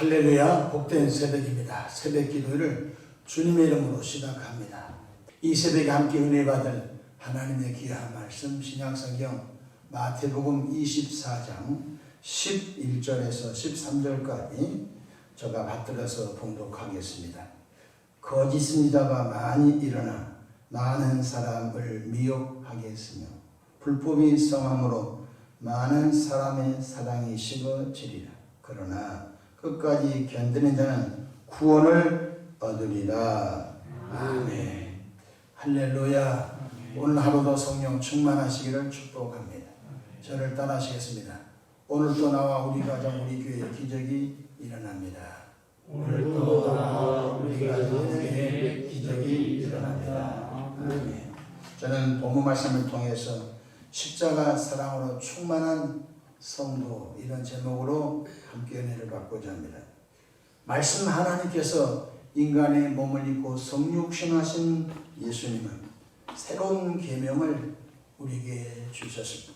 할렐루야, 복된 새벽입니다. 새벽 기도를 주님의 이름으로 시작합니다. 이 새벽에 함께 은혜 받을 하나님의 귀한 말씀 신약성경 마태복음 24장 11절에서 13절까지 제가 받들어서 봉독하겠습니다. 거짓은 자가 많이 일어나 많은 사람을 미혹하게 했으며 불법이 성함으로 많은 사람의 사랑이 식어지리라. 그러나 끝까지 견디는 자는 구원을 얻으리라. 아멘. 할렐루야. 오늘 하루도 성령 충만하시기를 축복합니다. 저를 따라하시겠습니다. 오늘도 나와 우리 가정 우리 교회에 기적이 일어납니다. 오늘도 나와 우리 가정 우리 교회에 기적이 일어납니다. 아멘. 저는 본문 말씀을 통해서 십자가 사랑으로 충만한 성도 이런 제목으로 함께 은혜를 받고자 합니다. 말씀 하나님께서 인간의 몸을 입고 성육신하신 예수님은 새로운 계명을 우리에게 주셨습니다.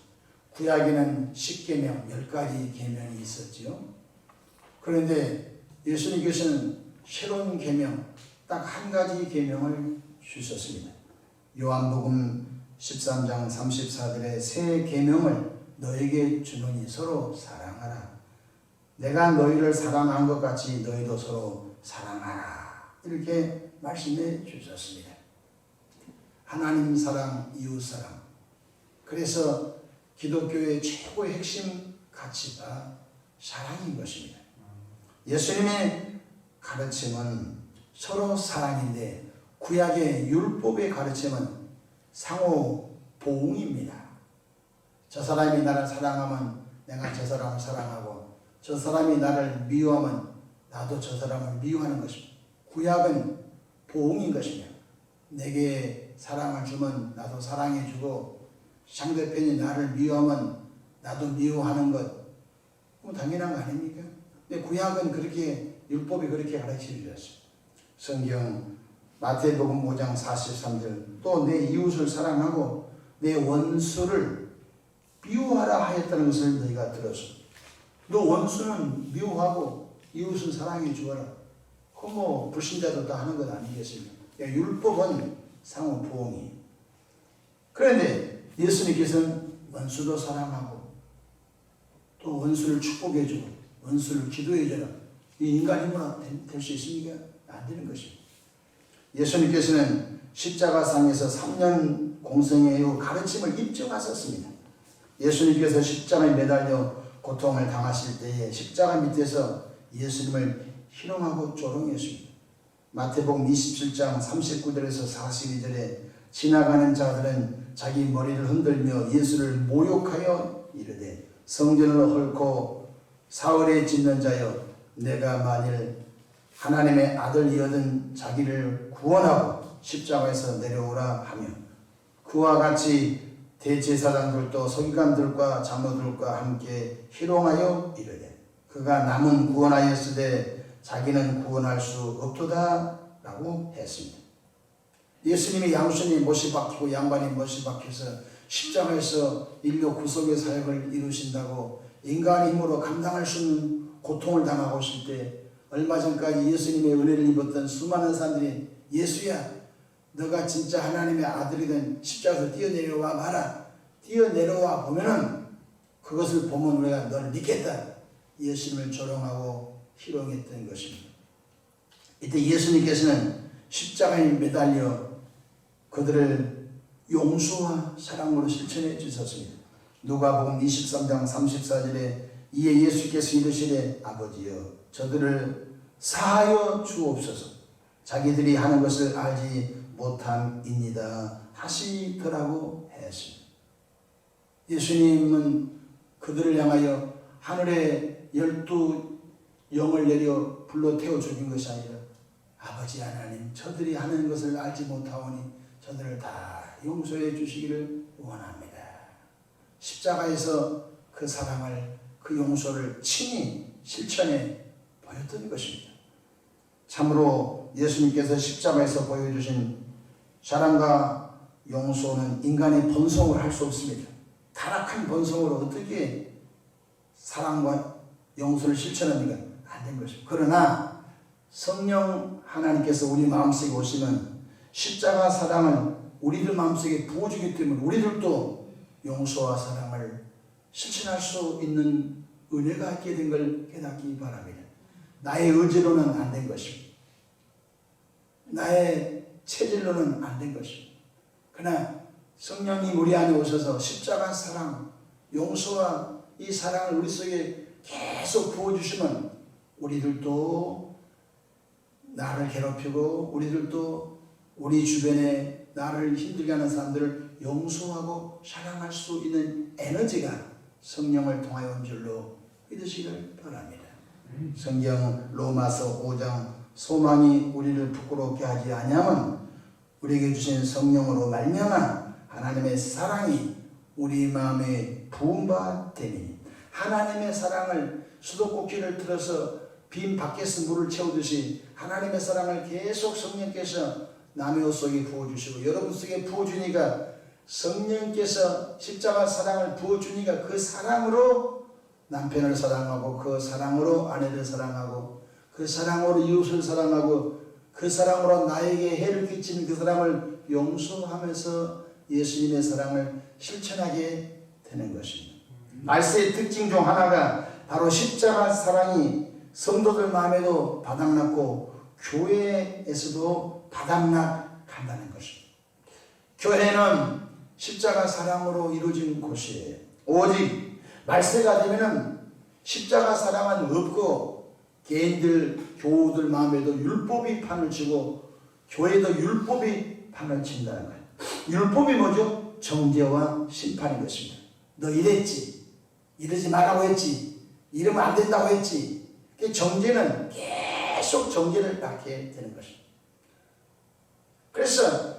구약에는 10계명 10가지 계명이 있었지요. 그런데 예수님께서는 새로운 계명 딱 한 가지 계명을 주셨습니다. 요한복음 13장 34절에 새 계명을 너에게 주노니 서로 사랑하라. 내가 너희를 사랑한 것 같이 너희도 서로 사랑하라. 이렇게 말씀해 주셨습니다. 하나님 사랑, 이웃 사랑. 그래서 기독교의 최고의 핵심 가치가 사랑인 것입니다. 예수님의 가르침은 서로 사랑인데 구약의 율법의 가르침은 상호 보응입니다. 저 사람이 나를 사랑하면 내가 저 사람을 사랑하고 저 사람이 나를 미워하면 나도 저 사람을 미워하는 것입니다. 구약은 보응인 것입니다. 내게 사랑을 주면 나도 사랑해주고 상대편이 나를 미워하면 나도 미워하는 것 당연한 거 아닙니까? 근데 구약은 그렇게 율법이 그렇게 가르쳐 주셨어요. 성경 마태복음 5장 43절 또 내 이웃을 사랑하고 내 원수를 미워하라 하였다는 것을 너희가 들었습니다. 너 원수는 미워하고 이웃은 사랑해 주어라. 그건 뭐 불신자도 다 하는 것 아니겠습니까? 율법은 상호 보응이. 그런데 예수님께서는 원수도 사랑하고 또 원수를 축복해 주고 원수를 기도해 주라. 이 인간 힘으로 될 수 있습니까? 안 되는 것입니다. 예수님께서는 십자가상에서 3년 공생의 후 가르침을 입증하셨습니다. 예수님께서 십자가에 매달려 고통을 당하실 때에 십자가 밑에서 예수님을 희롱하고 조롱했습니다. 마태복음 27장 39절에서 42절에 지나가는 자들은 자기 머리를 흔들며 예수를 모욕하여 이르되 성전을 헐고 사흘에 짓는 자여 내가 만일 하나님의 아들이거든 자기를 구원하고 십자가에서 내려오라 하며 그와 같이 대제사장들도 서기관들과 장로들과 함께 희롱하여 이르되 그가 남은 구원하였으되 자기는 구원할 수 없도다 라고 했습니다. 예수님이 양손이 못이 박히고 양반이 못이 박혀서 십자가에서 인류 구속의 사역을 이루신다고 인간의 힘으로 감당할 수 없는 고통을 당하고 있을 때 얼마 전까지 예수님의 은혜를 입었던 수많은 사람들이 예수야 너가 진짜 하나님의 아들이든 십자가에서 뛰어내려와 마라. 뛰어내려와 보면은 그것을 보면 우리가 너를 믿겠다. 예수님을 조롱하고 희롱했던 것입니다. 이때 예수님께서는 십자가에 매달려 그들을 용서와 사랑으로 실천해 주셨습니다. 누가복음 23장 34절에 이에 예수께서 이르시되 아버지여 저들을 사하여 주옵소서 자기들이 하는 것을 알지 못함이니이다 하시더라고 했습니다. 예수님은 그들을 향하여 하늘에 12영을 내려 불러 태워 죽인 것이 아니라 아버지 하나님 저들이 하는 것을 알지 못하오니 저들을 다 용서해 주시기를 원합니다. 십자가에서 그 사랑을 그 용서를 친히 실천해 보였던 것입니다. 참으로 예수님께서 십자가에서 보여주신 사랑과 용서는 인간의 본성으로 할 수 없습니다. 타락한 본성으로 어떻게 사랑과 용서를 실천합니까? 안 된 것입니다. 그러나 성령 하나님께서 우리 마음속에 오시면 십자가 사랑을 우리들 마음속에 부어주기 때문에 우리들도 용서와 사랑을 실천할 수 있는 은혜가 있게 된 걸 깨닫기 바랍니다. 나의 의지로는 안 된 것입니다. 나의 체질로는 안 된 것입니다. 그러나 성령님 우리 안에 오셔서 십자가 사랑, 용서와 이 사랑을 우리 속에 계속 부어주시면 우리들도 나를 괴롭히고 우리들도 우리 주변에 나를 힘들게 하는 사람들을 용서하고 사랑할 수 있는 에너지가 성령을 통하여 온 줄로 믿으시길 바랍니다. 성경 로마서 5장 소망이 우리를 부끄럽게 하지 아니하면 우리에게 주신 성령으로 말미암아 하나님의 사랑이 우리 마음에 부은 바 되니 하나님의 사랑을 수도꼭지를 틀어서 빈 밖에서 물을 채우듯이 하나님의 사랑을 계속 성령께서 남의 옷 속에 부어주시고 여러분 속에 부어주니까 성령께서 십자가 사랑을 부어주니까 그 사랑으로 남편을 사랑하고 그 사랑으로 아내를 사랑하고 그 사랑으로 이웃을 사랑하고 그 사랑으로 나에게 해를 끼치는 그 사람을 용서하면서 예수님의 사랑을 실천하게 되는 것입니다. 말세의 특징 중 하나가 바로 십자가 사랑이 성도들 마음에도 바닥났고 교회에서도 바닥나간다는 것입니다. 교회는 십자가 사랑으로 이루어진 곳이에요. 오직 말세가 되면은 십자가 사랑은 없고 개인들, 교우들 마음에도 율법이 판을 치고 교회도 율법이 판을 친다는 거예요. 율법이 뭐죠? 정죄와 심판인 것입니다. 너 이랬지, 이러지 말라고 했지, 이러면 안 된다고 했지. 정죄는 계속 정죄를 낳게 되는 것입니다. 그래서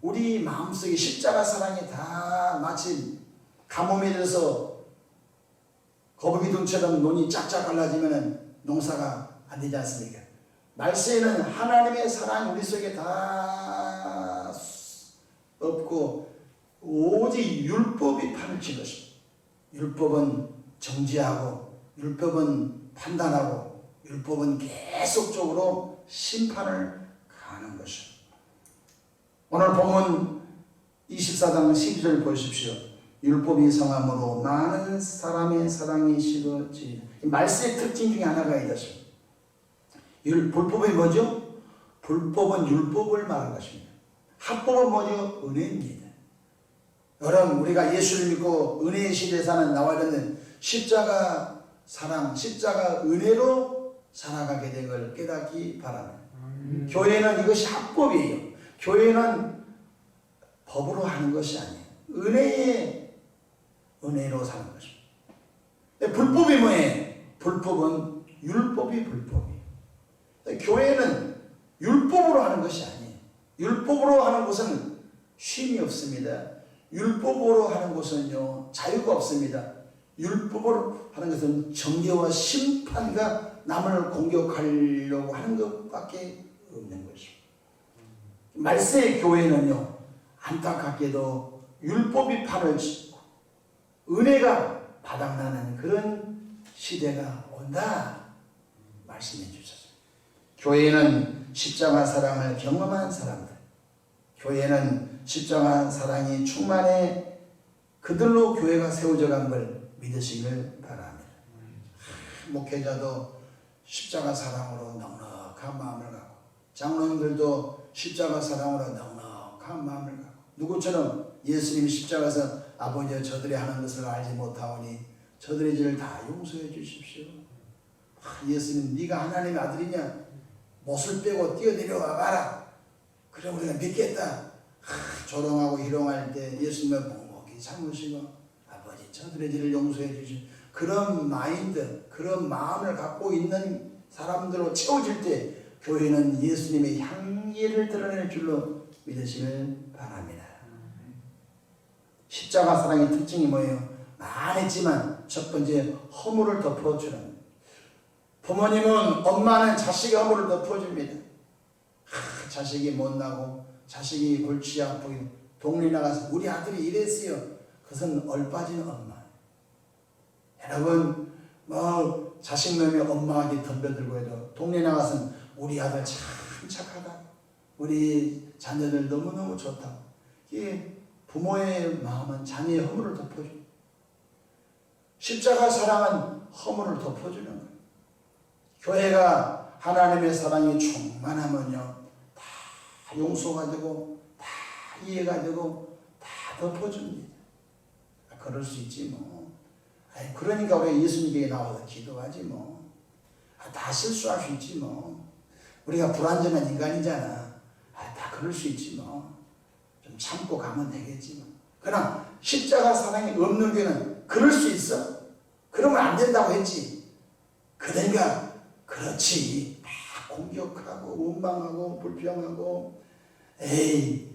우리 마음속에 십자가 사랑이 다 마치 가뭄에 들어서 거북이등처럼 논이 쫙쫙 갈라지면 농사가 안 되지 않습니까? 말세에는 하나님의 사랑이 우리 속에 다 없고 오직 율법이 판을 친 것입니다. 율법은 정죄하고 율법은 판단하고 율법은 계속적으로 심판을 가하는 것입니다. 오늘 본문 24장 12절 보십시오. 율법이 성함으로 많은 사람의 사랑이 식어지리라. 말세의 특징 중에 하나가 이것입니다. 불법이 뭐죠? 불법은 율법을 말하는 것입니다. 합법은 뭐죠? 은혜입니다. 여러분 우리가 예수를 믿고 은혜의 시대에 사는 나와 있는 십자가 사랑, 십자가 은혜로 살아가게 된 걸 깨닫기 바랍니다. 교회는 이것이 합법이에요. 교회는 법으로 하는 것이 아니에요. 은혜로 사는 것입니다. 불법이 뭐예요? 불법은 율법이 불법이에요. 교회는 율법으로 하는 것이 아니에요. 율법으로 하는 것은 쉼이 없습니다. 율법으로 하는 것은요 자유가 없습니다. 율법으로 하는 것은 정죄와 심판과 남을 공격하려고 하는 것밖에 없는 것입니다. 말세의 교회는요 안타깝게도 율법이 판을 치고 은혜가 바닥나는 그런 시대가 온다 말씀해 주셨습니다. 교회는 십자가 사랑을 경험한 사람들, 교회는 십자가 사랑이 충만해 그들로 교회가 세워져 간 걸 믿으시길 바랍니다. 목회자도 십자가 사랑으로 넉넉한 마음을 갖고 장로님들도 십자가 사랑으로 넉넉한 마음을 갖고 누구처럼 예수님이 십자가에서 아버지여 저들이 하는 것을 알지 못하오니 저들의 죄를 다 용서해 주십시오. 예수님 네가 하나님의 아들이냐? 못을 빼고 뛰어내려와 봐라. 그래 우리가 믿겠다. 조롱하고 희롱할 때 예수님을 묵묵히 참으시고 아버지 저들의 죄를 용서해 주시오. 그런 마인드, 그런 마음을 갖고 있는 사람들로 채워질 때 교회는 예수님의 향기를 드러낼 줄로 믿으시길 바랍니다. 십자가 사랑의 특징이 뭐예요? 많았지만 첫 번째 허물을 덮어주는, 부모님은 엄마는 자식의 허물을 덮어줍니다. 자식이 못나고 자식이 골치 아프고 동네 나가서 우리 아들이 이랬어요. 그것은 얼빠진 엄마. 여러분 뭐 자식놈이 엄마에게 덤벼들고 해도 동네 나가서는 우리 아들 참 착하다, 우리 자녀들 너무너무 좋다. 이게 부모의 마음은 자녀의 허물을 덮어줘. 십자가 사랑은 허물을 덮어주는 거예요. 교회가 하나님의 사랑이 충만하면요, 다 용서가 되고 다 이해가 되고 다 덮어줍니다. 그럴 수 있지 뭐. 아니, 그러니까 우리가 예수님께 나와서 기도하지 뭐. 다 실수할 수 있지 뭐. 우리가 불완전한 인간이잖아. 다 그럴 수 있지 뭐. 좀 참고 가면 되겠지 뭐. 그러나 십자가 사랑이 없는 교회는 그럴 수 있어? 그러면 안 된다고 했지. 그러니까 그렇지. 막 공격하고 원망하고 불평하고, 에이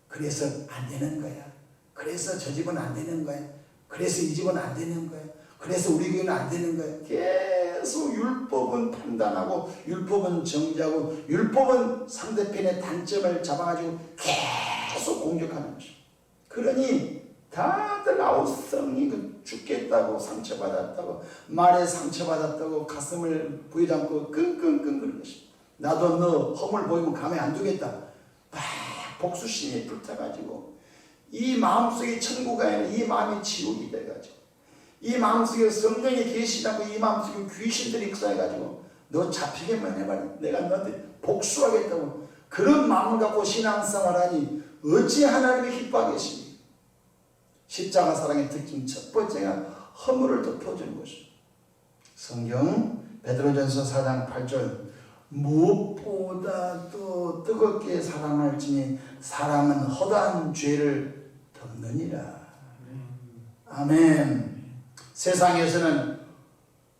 그래서 안 되는 거야. 그래서 저 집은 안 되는 거야. 그래서 이 집은 안 되는 거야. 그래서 우리 교회는 안 되는 거야. 계속 율법은 판단하고 율법은 정지하고 율법은 상대편의 단점을 잡아가지고 계속 공격하는 것이죠. 그러니 다들 아우성이 죽겠다고 상처받았다고, 말에 상처받았다고 가슴을 부여잡고 끙끙끙 그런 것입니다. 나도 너 허물 보이면 가만히 안 두겠다. 막 복수심이 불타가지고 이 마음속에 천국이 아니라 이 마음이 지옥이 돼가지고, 이 마음속에 성령이 계시다고 이 마음속에 귀신들이 역사해가지고 너 잡히게만 해봐라, 내가 너한테 복수하겠다고, 그런 마음을 갖고 신앙생활하니 어찌 하나님이 기뻐하겠습니까? 십자가 사랑의 특징 첫 번째가 허물을 덮어주는 것입니다. 성경 베드로전서 4장 8절, 무엇보다도 뜨겁게 사랑할지니 사랑은 허다한 죄를 덮느니라. 아멘. 세상에서는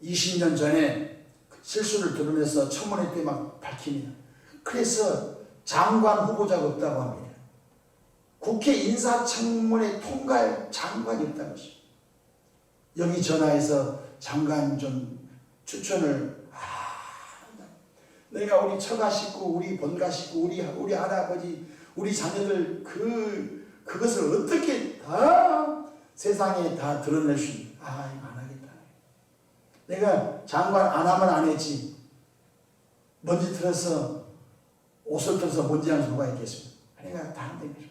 20년 전에 실수를 들으면서 청문회 때 막 밝힙니다. 그래서 장관 후보자가 없다고 합니다. 국회 인사청문회 통과할 장관이 없다는 것입니다. 여기 전화해서 장관 좀 추천을, 내가 우리 처가 식구, 우리 본가 식구, 우리 할아버지, 우리 자녀들 그것을 어떻게 다 세상에 다 드러낼 수 있는, 이거 안 하겠다. 내가 장관 안 하면 안 했지. 먼지 틀어서 옷을 틀어서 먼지 하는 누가 있겠습니까? 그러니까 다 안 되겠죠.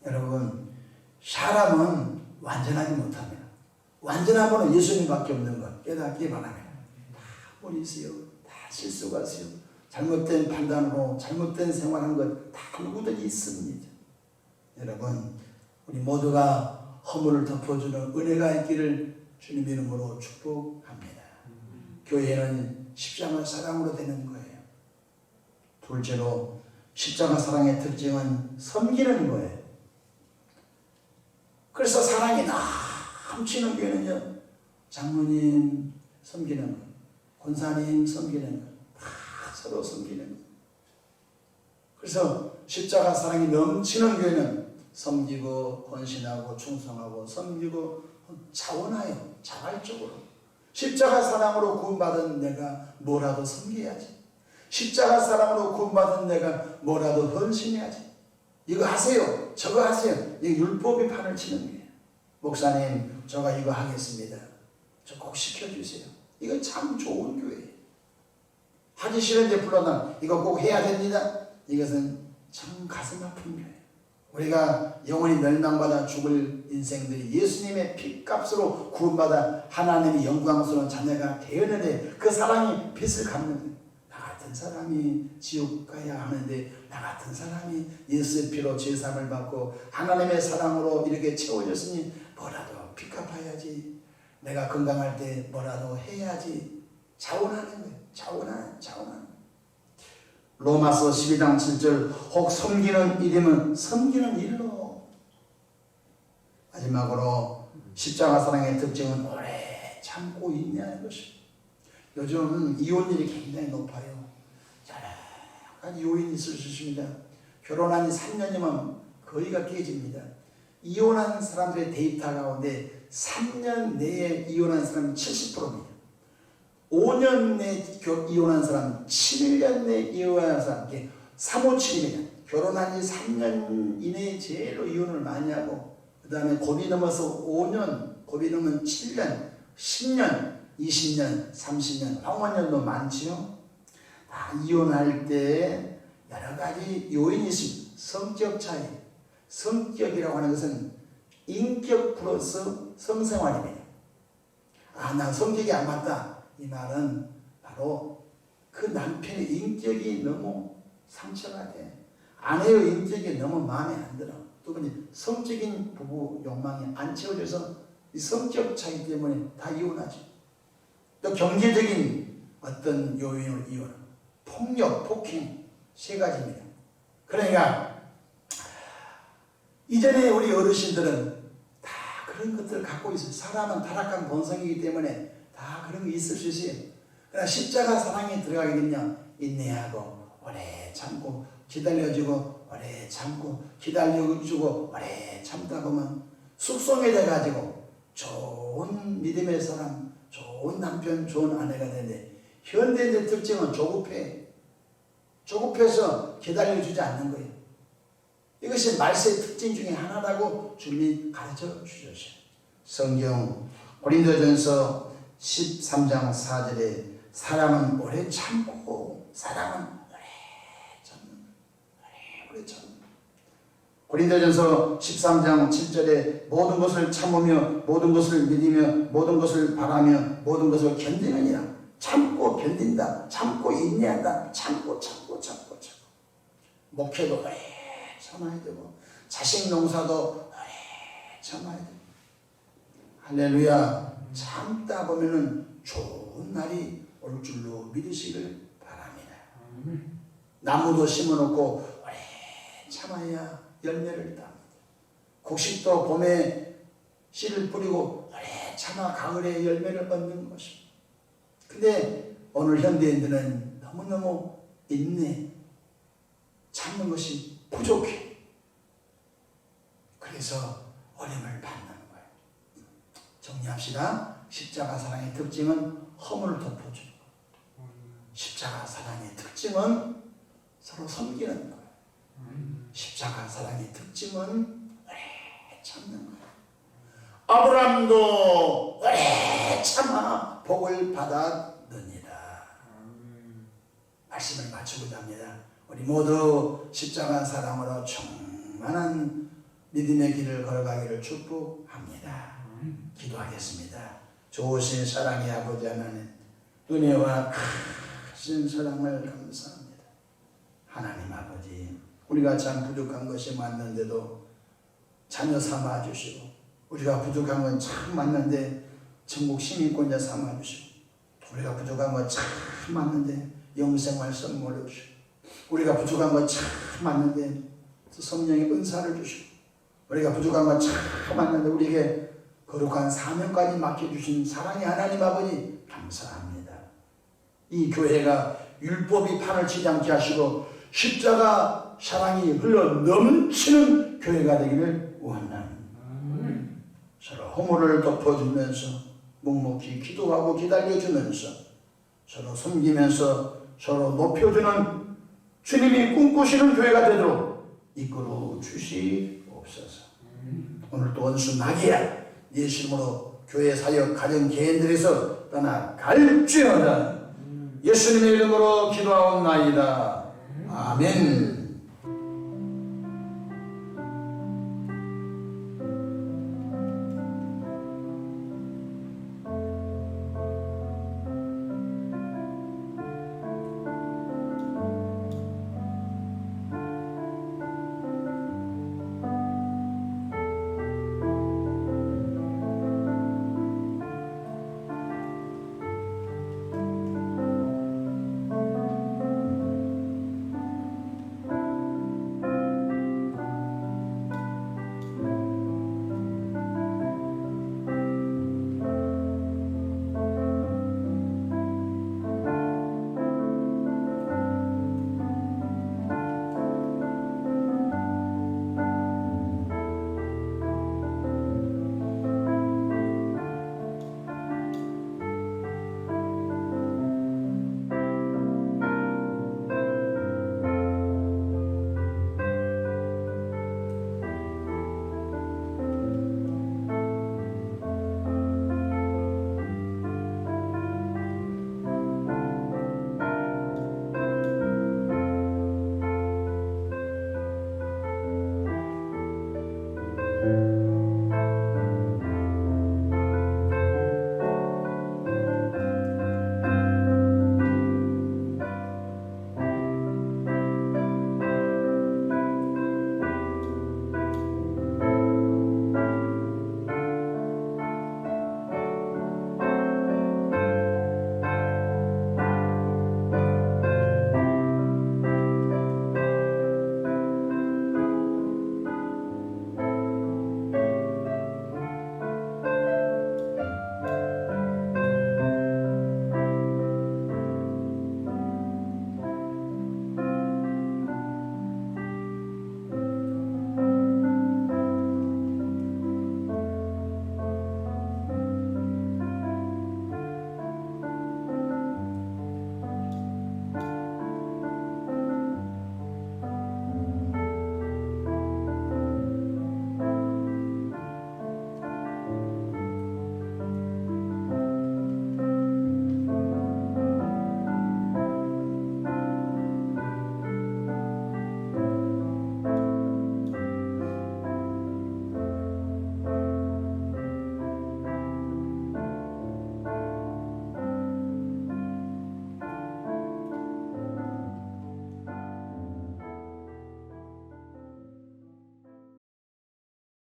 여러분, 사람은 완전하지 못합니다. 완전한 예수님밖에 없는 것 깨닫기 바랍니다. 다 머리 있어요. 다 실수가 있어요. 잘못된 판단으로 잘못된 생활한 것 다 누구든지 있습니다. 여러분, 우리 모두가 허물을 덮어주는 은혜가 있기를 주님의 이름으로 축복합니다. 교회는 십자가 사랑으로 되는 거예요. 둘째로 십자가 사랑의 특징은 섬기는 거예요. 그래서 사랑이 넘치는 교회는요, 장로님 섬기는 거, 권사님 섬기는 거, 다 서로 섬기는 거. 그래서 십자가 사랑이 넘치는 교회는 섬기고 헌신하고 충성하고 섬기고 자원하여 자발적으로 십자가 사랑으로 구원받은 내가 뭐라도 섬겨야지. 십자가 사랑으로 구원받은 내가 뭐라도 헌신해야지. 이거 하세요, 저거 하세요. 이게 율법이 판을 치는 거예요. 목사님, 저가 이거 하겠습니다. 저 꼭 시켜주세요. 이거 참 좋은 교회예요. 하기 싫은데 불러놔. 이거 꼭 해야 됩니다. 이것은 참 가슴 아픈 교회예요. 우리가 영원히 멸망받아 죽을 인생들이 예수님의 피값으로 구원받아 하나님의 영광스러운 자녀가 되었는데 그 사랑이 빚을 갚는 거예요. 나 같은 사람이 지옥 가야 하는데 나 같은 사람이 예수의 피로 죄사함을 받고 하나님의 사랑으로 이렇게 채워졌으니 뭐라도 빚 갚아야지. 내가 건강할 때 뭐라도 해야지. 자원하는 거예요. 자원하는. 로마서 12장 7절, 혹 섬기는 일이면 섬기는 일로. 마지막으로 십자가 사랑의 특징은 오래 참고 있냐는 것입니다. 요즘 이혼율이 굉장히 높아요. 여러 가지 요인이 있을 수 있습니다. 결혼한 지 3년이면 거의가 깨집니다. 이혼한 사람들의 데이터 가운데 3년 내에 이혼한 사람이 70%입니다. 5년 내에 이혼한 사람, 7년 내에 이혼한 사람, 357입니다. 결혼한 지 3년 이내에 제일로 이혼을 많이 하고, 그 다음에 고비 넘어서 5년, 고비 넘으면 7년, 10년, 20년, 30년, 황혼년도 많지요. 다 이혼할 때 여러 가지 요인이 있습니다. 성격 차이. 성격이라고 하는 것은 인격 플러스 성생활입니다. 나 성격이 안 맞다. 이 말은 바로 그 남편의 인격이 너무 상처가 돼. 아내의 인격이 너무 마음에 안 들어. 또 성적인 부부 욕망이 안 채워져서 이 성격 차이 때문에 다 이혼하죠. 또 경제적인 어떤 요인으로 이혼, 폭력, 폭행 세 가지입니다. 그러니까 이전에 우리 어르신들은 다 그런 것들을 갖고 있어요. 사람은 타락한 본성이기 때문에 다 그런 게 있을 수 있어요. 그러나 십자가 사랑에 들어가게 되면 인내하고 오래 참고 기다려주고 오래 참고 기다려주고 오래 참다 보면 숙성이 돼가지고 좋은 믿음의 사람, 좋은 남편, 좋은 아내가 되는데 현대인의 특징은 조급해. 조급해서 기다려주지 않는 거예요. 이것이 말세의 특징 중에 하나라고 주님이 가르쳐 주셨어요. 성경 고린도전서 13장 4절에 사람은 오래 참고 사람은 오래 참는 고린도전서 13장 7절에 모든 것을 참으며 모든 것을 믿으며 모든 것을 바라며 모든 것을 견디느니라. 참고 견딘다. 참고 인내한다. 참고 목회도 오래 참아야 되고 자식 농사도 오래 참아야 되고 할렐루야. 참다 보면은 좋은 날이 올 줄로 믿으시길 바랍니다. 나무도 심어놓고 오래 참아야 열매를 땁니다. 곡식도 봄에 씨를 뿌리고 오래 참아 가을에 열매를 얻는 것입니다. 근데 오늘 현대인들은 너무너무 인내, 참는 것이 부족해. 그래서 어려움을 받는 거예요. 정리합시다. 십자가 사랑의 특징은 허물을 덮어주는 거예요. 십자가 사랑의 특징은 서로 섬기는 거예요. 십자가 사랑의 특징은 오래 참는 거예요. 아브라함도 오래 참아 복을 받았느니라. 말씀을 마치고자 합니다. 우리 모두 십자가 사랑으로 충만한 믿음의 길을 걸어가기를 축복합니다. 기도하겠습니다. 좋으신 사랑의 아버지 하나님, 은혜와 크신 사랑을 감사합니다. 하나님 아버지, 우리가 참 부족한 것이 맞는데도 자녀 삼아 주시고, 우리가 부족한 건 참 맞는데 천국 시민권자 삼아 주시고, 우리가 부족한 건 참 맞는데 영생활 선물을 주시고, 우리가 부족한 건 참 맞는데 성령의 은사를 주시고, 우리가 부족한 건 참 맞는데 우리에게 거룩한 사명까지 맡겨주신 사랑의 하나님 아버지 감사합니다. 이 교회가 율법이 판을 치지 않게 하시고 십자가 사랑이 흘러 넘치는 교회가 되기를 원합니다. 서로 허물을 덮어주면서 묵묵히 기도하고 기다려주면서 서로 섬기면서 서로 높여주는 주님이 꿈꾸시는 교회가 되도록 이끌어 주시옵소서. 오늘도 원수 마귀야 예수 이름으로 교회 사역 가정 개인들에서 떠나갈지어다. 예수님의 이름으로 기도하옵나이다. 아멘.